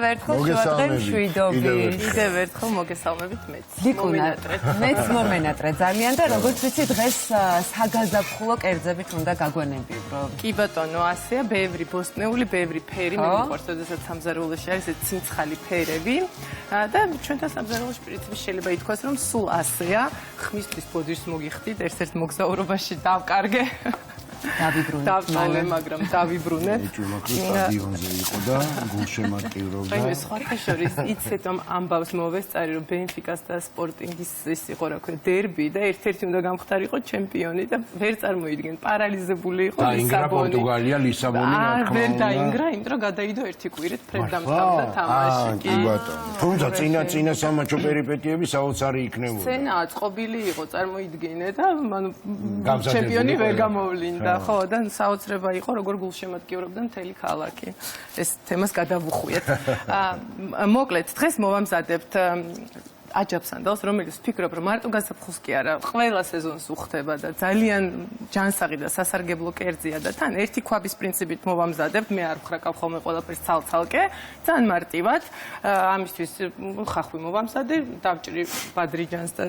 ახლა ერთხელ შევადრე მშვიდობით. კიდევ ერთხელ მოგესალმებით მეც. ლიკუნა, მეც მომენატრე ძალიან და როგორც ვიცი დღეს საგაზაფხულო კერძებით უნდა გაგვანებიო. კი ბატონო, ასეა, ბევრი ბოსტნეული, ბევრი ფერი მე მიყვარს, როდესაც სამზარეულოში არის ეს ცინცხალი ფერები და ჩვენთან სამზარეულოში პრინციპი შეიძლება ითქვას, რომ სულ ასეა. ხმისთვის ბოდიშს მოგიხდით, ერთ-ერთ მოგზაურობაში დავკარგე. დავწოლე, მაგრამ დავიბრუნე. ეჭვმაქრო სტადიონზე იყო და გულშემატკივრობდა. აი, სხვათა შორის იცით რომ ამბავს მოვესწარი, რომ ბენფიკას და სპორტინგის ის იყო, რა ქვია, დერბი და ერთ-ერთი უნდა გამხდარიყო ჩემპიონი და ვერ წარმოიდგენ, პარალიზებული იყო ლისაბონი. დაინგრა პორტუგალია ლისაბონი, რა თქმა უნდა. ვერ დაინგრა, იმიტომ რომ გადაიდო ერთი კვირით ფრედამთავრდა თამაში. კი ბატონო. თუმცა წინა სამაჩო პერიპეტიები საოცარი იქნებოდა. სცენა აწყობილი იყო, წარმოიდგინე და ჩემპიონი ვერ გამოვლინდა. ხო, და საოცრება იყო, როგორ გულშემატკივრობდა მთელი ქალაქი. ეს თემას გადავუხვიეთ. მოკლედ, დღეს მოვამზადებთ აჯაფსანდალს, რომელიც ვფიქრობ, რომ მარტო გაზაფხულს კი არა, ყველა სეზონს უხდება და ძალიან ჯანსაღი და სასარგებლო კერძია და თან ერთი ქვაბის პრინციპით მოვამზადებთ, მე არ ვხრაკავ ხოლმე ყველაფერს ცალ-ცალკე, ძალიან მარტივად. ამისთვის ხახვი მოვამზადე, დავჭრი ბადრიჯანს და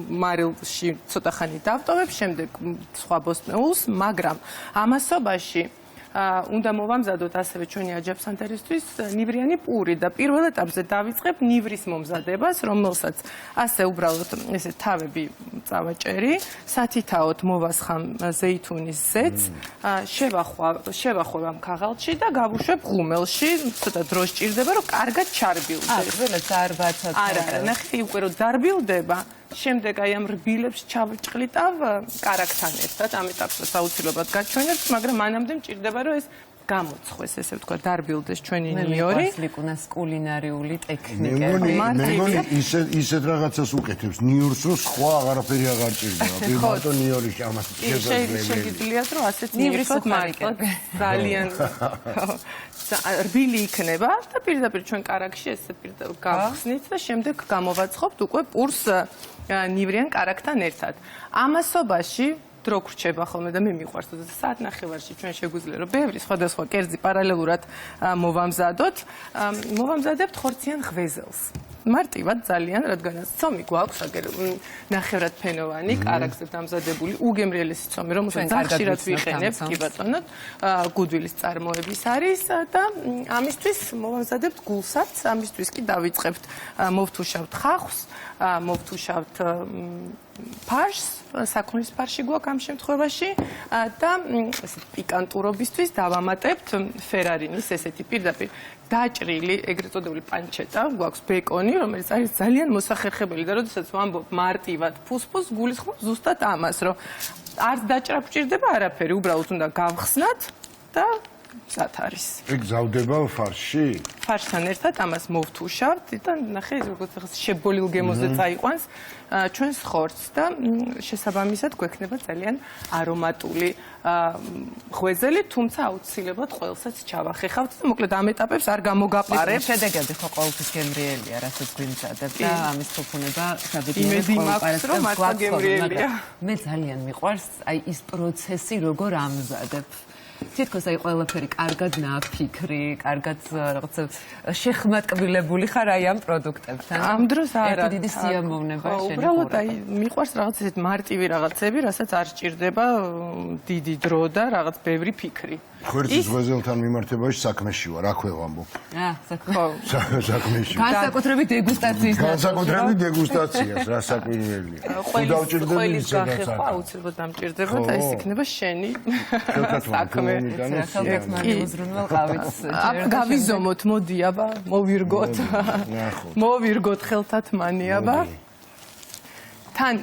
მარილში ცოტა ხანი დავტოვებ, შემდეგ სხვა ბოსტნეულს, მაგრამ ამასობაში უნდა მოვამზადოთ ასევე ჩვენი აჯაფსანდალისთვის ნივრიანი პური და პირველ ეტაპზე დავიწყებ ნივრის მომზადებას, რომელსაც ასე უბრალოდ ესე თავები წავაჭერი, სათითაოდ მოვასხამ ზეითუნის ზეთს, შევახვევ ამ ქაღალდში და გავუშვებ ღუმელში, ცოტა დრო სჭირდება, რომ კარგად ჩარბილდეს. ყველა ძარბაცა. არა, ნახე უკვე რომ დარბილდება. შემდეგ აი ამ რბილებს ჩავჭყლიტავ კარაქთან ერთად, ამ ეტაპსაც აუცილებლად გაჩვენებთ, მაგრამ მანამდე მჭირდება რომ ეს გამოცხოს, ესე ვთქვა, დარბილდეს ჩვენი ნიორი. ლიკუნას კულინარიული ტექნიკები. მეგონი ისეთ რაღაცას უკეთებს ნიორს, რომ სხვა აღარაფერი აღარ ჭირდება. მარტო ნიორში ამას შესაძლებელია. შეგიძლიათ რომ ასეთ ნივრის მარტო ძალიან რბილი იქნება და პირდაპირ ჩვენ კარაქში ესე პირდაპირ გავხსნით და შემდეგ გამოვაცხობთ უკვე პურს ნივრიან კარაქთან ერთად. ამასობაში დრო გრჩება ხოლმე და მე მიყვარს, თორე საათ ნახევარში ჩვენ შეგვიძლია რომ ბევრი სხვადასხვა კერძი პარალელურად მოვამზადოთ. მოვამზადებთ ხორციან ღვეზელს. მარტივად ძალიან, რადგანაც ცომი გვაქვს, აგერ ნახევრად ფენოვანი, კარაქზე დამზადებული, უგემრიელესი ცომი, რომელსაც ხშირად ვიყენებთ, კი ბატონო, გუდვილის წარმოების არის და ამისთვის მოვამზადებთ გულსაც, ამისთვის კი დავიწყებთ მოვთუშავთ ხახვს, მოვთუშავთ ფარშს, საქონლის ფარში გვაქვს ამ შემთხვევაში და ესეთ პიკანტურობისთვის დავამატებთ ფერარინის ესეთი პირდაპირ დაჭრილი, ეგრეთ წოდებული პანჩეტა, გვაქვს ბეკონი, რომელიც არის ძალიან მოსახერხებელი და როდესაც ვამბობ მარტივად ფუსფუს, გულისხმობ ზუსტად ამას, რომ არც დაჭრა გვჭირდება არაფერი, უბრალოდ უნდა გავხსნათ და მზად არის. ეგ გზავდება ფარში? ფარშთან ერთად ამას მოვთუშავთ და ნახე, როგორც შებოლილ გემოზე წაიყვანს ჩვენს ხორცს და შესაბამისად გვექნება ძალიან არომატული ღვეზელი, თუმცა აუცილებლად ყველსაც ჩავახეხავთ და მოკლედ ამ ეტაპებს არ გამოგაპარებ. შედეგები ხო ყოველთვის გემრიელია, რასაც გვიმზადებ და ამის ფუფუნება იმედი მაქვს, რომ მართლა გემრიელია. მე ძალიან მიყვარს აი ის პროცესი, როგორ ამზადებ. თითქოს აი ყველაფერი კარგად ნაფიქრი, კარგად რაღაცა შეხმატკბილებული ხარ აი ამ პროდუქტებთან. ამ დროს არა. ერთი დიდი სიამოვნება შენიხურება. უბრალოდ აი მიყვარს რაღაც ესეთ მარტივი რაღაცები, რასაც არ სჭირდება დიდი დრო და რაღაც ბევრი ფიქრი. ხორცის ღვეზელთან მიმართებაში საქმეში ვარ, აქვე ვამბობ. საქმეში. განსაკუთრებით დეგუსტაციის. განსაკუთრებით დეგუსტაციას, რა საკვირველია. ყველის გახეხვა აუცილებლად დამჭირდება და ეს იქნება შენი საქმე. ხელთათმანი უზრუნველ ყავით. გავიზომოთ, მოდი აბა, მოვირგოთ. მოვირგოთ ხელთათმანი აბა. თან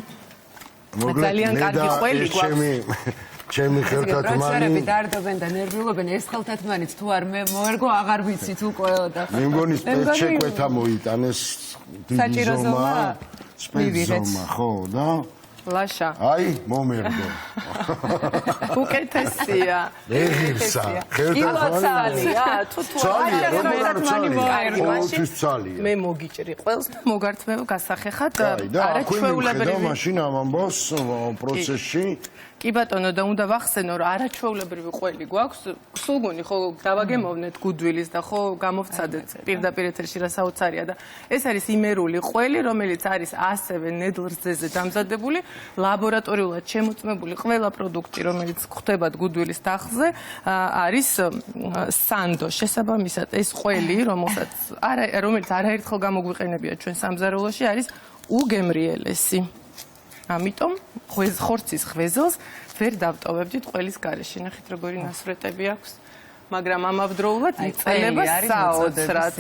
ძალიან კარგი ყველი გვაქვს. ჩემი ხელთათმანი. როცა დარდობენ და ნერვიულობენ, ეს ხელთათმანიც თუ არ მოერგო, აღარ ვიცით უკვე და. მე მგონი სპეცშეკვეთა მოიტანეს დიდი ზომა. სპეცზომა, ხო და? ლაშა. აი, მომერგო. უკეთესია. ეხისა, ხელთათმანია. თუ ცალია, ხელთათმანი მოერგო. ცალია. მე მოგიჭრი ყველს და მოგართმევ გასახეხად არა ჩვეულებრივი. და მაშინ ამ ამბავს პროცესში კი ბატონო და უნდა ვახსენო რომ არაჩვეულებრივი ყველი გვაქვს სულგუნი ხო დავაგემოვნეთ გუდვილის და ხო გამოვცადეთ პირდაპირ ეთერში რა საოცარია და ეს არის იმერული ყველი რომელიც არის ასევე ნედლრძეზე დამზადებული ლაბორატორიულად შემოწმებული ყველა პროდუქტი რომელიც გვხვდებათ გუდვილის დახზე არის სანდო შესაბამისად ეს ყველი რომელიც არაერთხელ გამოგვიყენებია ჩვენ სამზარეულოში არის უგემრიელესი ამიტომ ხორცის ღვეზელს ვერ დავტოვებდით ყველის გარეშე. ნახეთ როგორი ნასვრეტები აქვს, მაგრამ ამავდროულად იწელება საოცრად.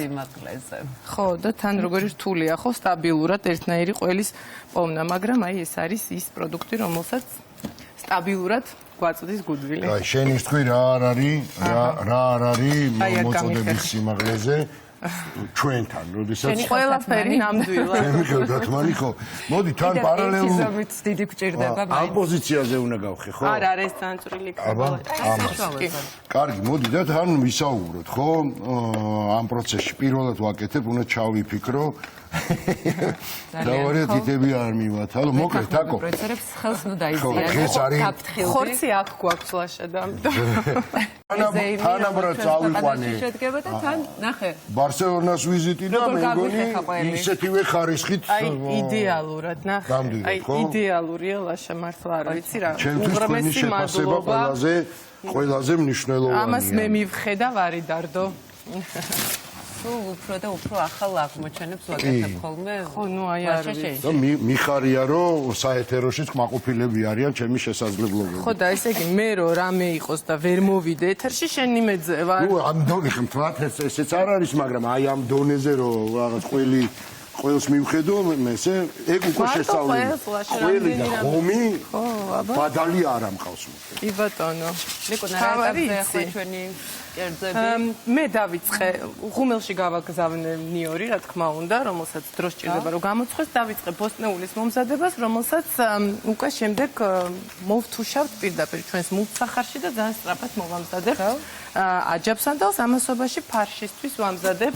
ხო, და თან როგორი რთულია, ხო, სტაბილურად ერთნაირი ყველის პოვნა, მაგრამ აი ეს არის ის პროდუქტი, რომელსაც სტაბილურად გვაწვდის გუდვილი. აი, შენი თქვი რა არ არის მოწოდების სიმაღლეზე. ჩვენთან, როდესაც ყველაფერი ნამდვილად. შემიგევდათ მალი ხო? მოდი თან პარალელურად ზომით დიდი გვჭირდება მაინც. ამ პოზიციაზე უნდა გავხე, ხო? არა, ეს წანწვრილი კი. კარგი, მოდი და თან ვისაუბროთ, ხო? ამ პროცესში პირველად ვაკეთებ, უნდა ჩავიფიქრო. დავარეთ ითები არ მივათ. ალო, მოკლედ, აკო. პროცესებს ხელს ნუ დაიზიანო. ხორცი აქ გვაქვს ლაშა და ამიტომ. თანაბრად წავიყვანე. შედგება და თან ნახე. ბარსელონას ვიზიტი და მე მგონი ისეთივე ხარისხით აი იდეალურად ნახე. აი იდეალურია ლაშა მართლა არ ვიცი რა. უღრმესი მადლობა. ყველაზე მნიშვნელოვანია. ამას მე მივხედავ არიდარდო. სულ უფრო და უფრო ახალ აღმოჩენებს ვაკეთებ ხოლმე. ხო, ნუ აი არ ვიცი. და მიხარია რომ საეთეროშიც კმაყოფილები არიან ჩემი შესაძლებლობები. ხო და ესე იგი მე რო რამე იყოს და ვერ მოვიდე ეთერში შენი მეძება. ნუ ამ დონეზე მთლად ესეც არ არის, მაგრამ აი ამ დონეზე რომ რაღაც ყველს მივხედო, ესე ეგ უკვე შესწავლილი. ყველი და ხომი ბადალი არ ამყავს. კი ბატონო. ნიკო ნარაკაბზე ხო ჩვენი კერძები. მე დავიწყე ღუმელში გავაგზავნე ნიორი, რა თქმა უნდა, რომელსაც დრო სჭირდება რომ გამოცხეს, დავიწყე ბოსტნეულის მომზადებას, რომელსაც უკვე შემდეგ მოვთუშავთ პირდაპირ ჩვენს მულტსახარში და ძალიან სწრაფად მოვამზადებ. აჯაბსანდალს ამასობაში ფარშისთვის ვამზადებ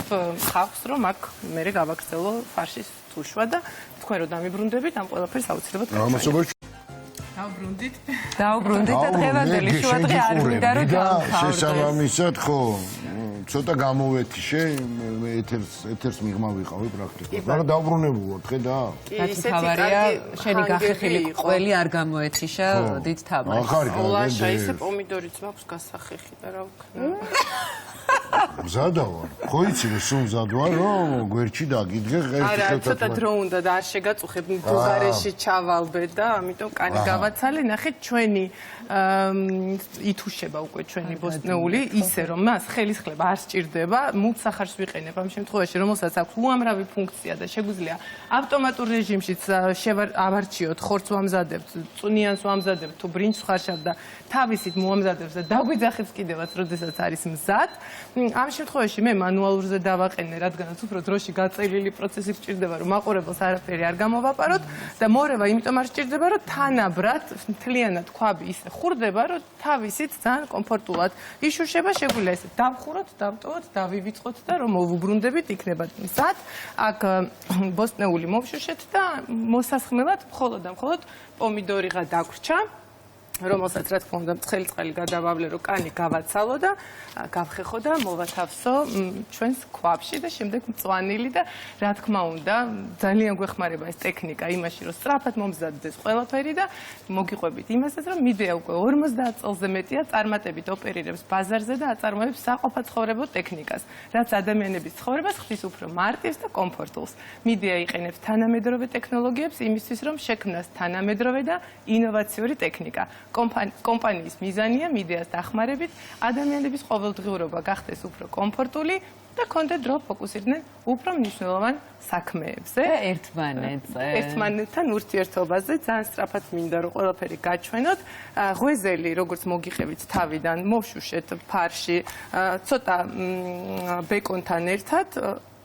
ხავს, რომ აქ მე გავაგრძელო ფარშის თუშვა და თქვენ რომ დამიბრუნდებით, ამ ყველაფერს აუცილებლად ამასობაში დავბრუნდით. დავბრუნდით და დღევანდელი შუადღე არ მინდა რომ გავხავდე. შესაბამისად, ხო, ცოტა გამოვეთიშე, მე ეთერს მიღმა ვიყავი პრაქტიკულად. მაგრამ დავბრუნებულად, ხედა? ისეთი თავარია, შენი გახეხილი ყველი არ გამოეთიშა, დიდ თამაშს. ახარი ლაშა, ისე პომიდორიც მაქვს გასახეხი და რა ვქნა. მზადა ვარ. ხო იცი რომ სულ მზად ვარ, რომ გვერდში დაგიდგე ღერში არა, ცოტა დრო უნდა და არ შეგაწუხებ ბულგარეში ჩავალბე და ამიტომ კანი გავაცალე. ნახეთ ჩვენი ითუშება უკვე ჩვენი ბოსტნეული ისე რომ მას ხელისხლება არ სჭირდება, მულტსახარს ვიყენებ ამ შემთხვევაში, რომელსაც აქვს უამრავი ფუნქცია და შეგვიძლია ავტომატურ რეჟიმშიც ავარჩიოთ, ხორცს ვამზადებთ, წუნიანს ვამზადებთ, თუ ბრინჯს ვხარშავთ და თავისით მოამზადებს და დაგვიძახებს კიდევაც, როდესაც არის მზად. ამ შემთხვევაში მე მანუალურზე დავაყენე, რადგანაც უფრო დროში გაწელილი პროცესი გჭირდება, რომ მაყურებელს არაფერი არ გამოვაპაროთ და მორევა იმიტომ არ სჭირდება, რომ თანაბრად მთლიანად ქვაბი ისე ხურდება, რომ თავისით ძალიან კომფორტულად იშუშება, შეგვიძლია ესე დავხუროთ, დავტოვოთ, დავივიწყოთ და რომ მოვუბრუნდებით, იქნება მზად. აქ ბოსტნეული მოვშუშეთ და მოსასხმელად მხოლოდ და მხოლოდ პომიდორიღა დაგვრჩა. რომელსაც რა თქმა უნდა ცხელი წყალი გადავავლე, რომ კანი გავაცალო და გავხეხო და მოვათავსო ჩვენს ქვაბში და შემდეგ მწვანილი და რა თქმა უნდა ძალიან გვეხმარება ეს ტექნიკა იმაში, რომ სწრაფად მომზადდეს ყველაფერი და მოგიყვებით იმასაც, რომ მიდეა უკვე 50 წელზე მეტია წარმატებით ოპერირებს ბაზარზე და აწარმოებს საყოფაცხოვრებო ტექნიკას, რაც ადამიანების ცხოვრებას ხდის უფრო მარტივს და კომფორტულს. მიდეა იყენებს თანამედროვე ტექნოლოგიებს იმისთვის, რომ შექმნას თანამედროვე და ინოვაციური ტექნიკა. კომპანიის მიზანია მიდეას დახმარებით ადამიანების ყოველდღიურობა გახდეს უფრო კომფორტული და კონდეთ დრო ფოკუსირდნენ უფრო მნიშვნელოვან საქმეებზე. ერთმანეთთან ურთიერთობაზე ძალიან სწრაფად მინდა რომ ყველაფერი გაჩვენოთ. ღვეზელი, როგორც მოგიყევით თავიდან, მოვშუშეთ ფარში, ცოტა ბეკონთან ერთად,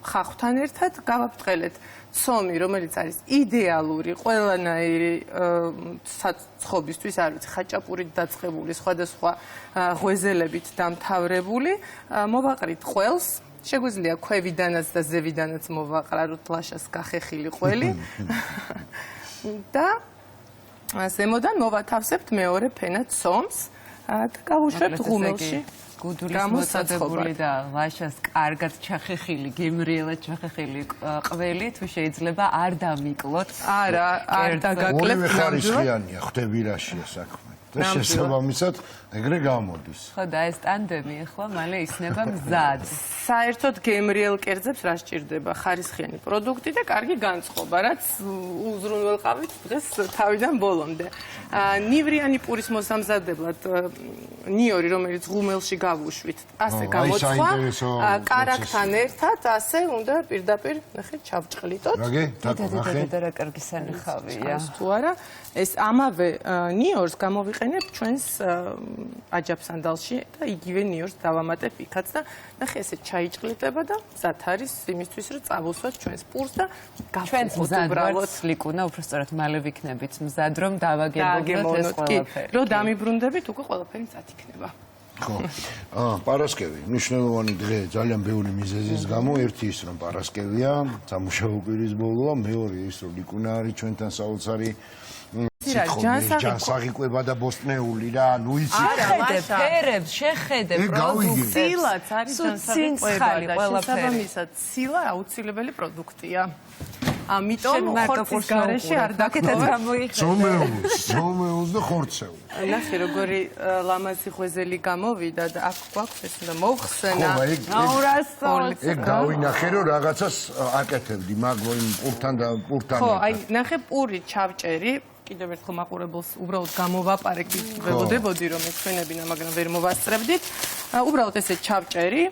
ხახვთან ერთად გავაფრთხილეთ ცომი, რომელიც არის იდეალური ყველანაირი საწყობისთვის, არ ვიცი, ხაჭაპურით დაწყებული, სხვადასხვა ღვეზელებით დამთავრებული, მოვაყრით ყველს, შეგვიძლია ქვევიდანაც და ზევიდანაც მოვაყრა, რომ ლაშას გახეხილი ყველი და ზემოდან მოვათავსებთ მეორე ფენად სომს და გავუშვებთ ღუმელში. გუდულის მოწოდებული და ლაშას კარგად ჩახეხილი, გემრიელად ჩახეხილი ყველი თუ შეიძლება არ დამიკლოთ. არა, არ დაგაკლებთ. ორივე ხარისხიანია, ხვდები რაშია საქმე. და შესაბამისად ეგრე გამოდის. ხო და ეს ტანდემი ახლა მალე ისნება მზად. საერთოდ გემრიელ კერძებს რა სჭირდება? ხარისხიანი პროდუქტი და კარგი განწყობა, რაც უზრუნველყავით დღეს თავიდან ბოლომდე. ნივრიანი პურის მოსამზადებლად ნიორი, რომელიც ღუმელში გავუშვით, ასე გამოცხვა, კარაქთან ერთად, ასე უნდა პირდაპირ ნახეთ ჩავჭყლიტოთ. რაგე? და რა კარგი სანახავია. თუ არა, ეს ამავე ნიორს გამოვიყენებ ჩვენს აჯაფსანდალში და იგივე ნიორს დავამატებ იქაც და ნახე ესე ჩაიჭყლიტება და მზად არის იმისთვის რომ წავუსვათ ჩვენს პურს და გავხსნათ უბრალოდ ლიკუნა უბრალოდ მალე ვიქნებით მზად რომ დავაგებოდოთ ეს ყველაფერი. რომ დამიბრუნდებით უკვე ყველაფერი მზად იქნება. ხო. პარასკევი, მნიშვნელოვანი დღე, ძალიან ბევრი მიზეზის გამო, ერთი ის რომ პარასკევია, სამუშაო კვირის ბოლოა, მეორე ის რომ ლიკუნა არის ჩვენთან საოცარი ჯანსაღი კვება და ბოსტნეული რა, ნუ იცი. შეხედე ფერებს, შეხედე პროდუქტს. ცილაც არის ჯანსაღი კვება და შესაბამისად ცილა აუცილებელი პროდუქტია. ამიტომ ხორცის გარეშე არ დაგკეთეთ. ზომეულს და ხორცეულს. ნახე როგორი ლამაზი ღვეზელი გამოვიდა და აქ გვაქვს ეს უნდა მოვხსენა. ეგ გავინახე რომ რაღაცას აკეთებდი, მაგ იმ პურთან და პურთან. ხო, აი ნახე პური ჩავჭერი. კიდევ ერთხელ მაყურებელს უბრალოდ გამოვაპარე, ველოდებოდი რომ ეცვენებინა, მაგრამ ვერ მოვასწრებდით. უბრალოდ ესე ჩავჭერი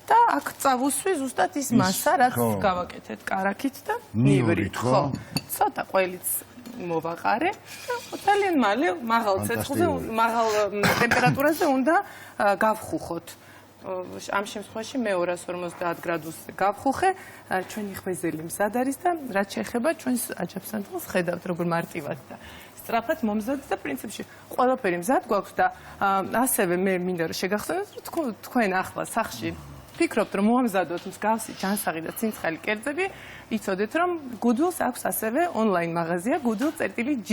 და აქ წავუსვი ზუსტად ის მასა, რაც გავაკეთეთ კარაქით და ნივრით, ხო. ცოტა ყველიც მოვაყარე და ძალიან მალე მაღალ ცეცხლზე, მაღალ ტემპერატურაზე უნდა გავხუხოთ. ამ შემთხვევაში მე 250 გრადუსზე გავხუხე, ჩვენი ღვეზელი მზად არის და რაც შეეხება ჩვენს აჯაფსანდალს ხედავთ როგორ მარტივად და სწრაფად მომზადდა და პრინციპში ყველაფერი მზად გვაქვს და ასევე მე მინდა რომ შეგახსენოთ რომ თქვენ ახლა სახლში ფიქრობთ რომ მოამზადოთ მსგავსი ჯანსაღი და ცინცხალი კერძები, იცოდეთ რომ Goodwill-ს აქვს ასევე ონლაინ მაღაზია Goodwill.g.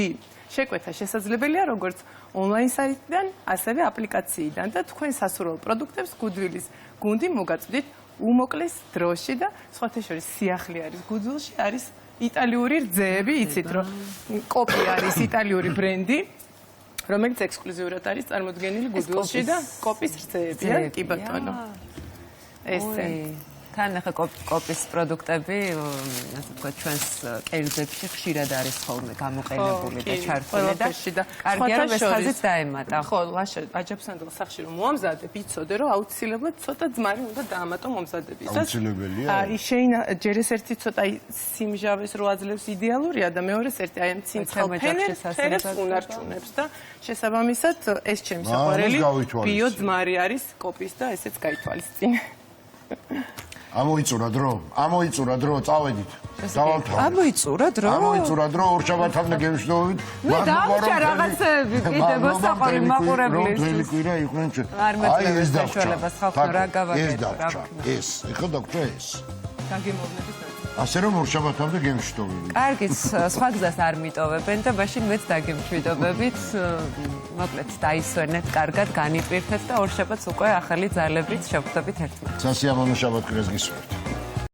შეკვეთა შესაძლებელია როგორც ონლაინ საიტიდან, ასევე აპლიკაციიდან და თქვენ სასურველ პროდუქტებს Goodwill-ის გუნდი მოგაწვდით უმოკლეს დროში და სხვათა შორის სიახლე არის Goodwill-ში, არის იტალიური რძეები, იცით რომ კოპი არის იტალიური ბრენდი, რომელიც ექსკლუზიურად არის წარმოდგენილი Goodwill-ში და კოპის რძეებია, კი ბატონო. ესე თან ახლა კოპის პროდუქტები, ასე ვთქვათ, ჩვენს კერძებში ხშირად არის ხოლმე გამოყენებული და ჩართული და კარგია რომ ეს ხაზით დაემატა. ხო, ლაშა აჯაფსანდალ სახში რომ მოამზადებ, იცოდე რომ აუცილებლად ცოტა ძმარი უნდა დაამატო მომზადებისას. აუცილებელია. ჯერ ეს ერთი ცოტა სიმჟავეს რო აძლევს იდეალურია და მეორეს ერთი აი ამ ცინცხალ ფერებს უნარჩუნებს და შესაბამისად ეს ჩემი საყვარელი ბიო ძმარი არის კოპის და ესეც გაითვალისწინე. ამოიწურა დრო, წავედით. ამოიწურა დრო? ამოიწურა დრო, ორშაბათამდე გემშვიდობით. მე დავჭა რაღაცები, კიდე მოსაყვარი მაყურებლის. რომელი კვირა იყვნენ ჩვენ. აი ეს საშუალებას ხალხო რა გავაკეთე, რა ვქნა. ეს, ეხლა დაგჭა ეს. გაგემოვნების ასე რომ ორშაბათამდე გემშვიდობებით. კარგით, სხვა გზას არ მიტოვებენ და მაშინ მეც დაგემშვიდობებით. მოკლედ დაისვენეთ, კარგად განიპირთეთ და ორშაბათს უკვე ახალი ძალებით შევხვდებით ერთმანეთს. სასიამოვნო შაბათ-კვირას გისურვებთ.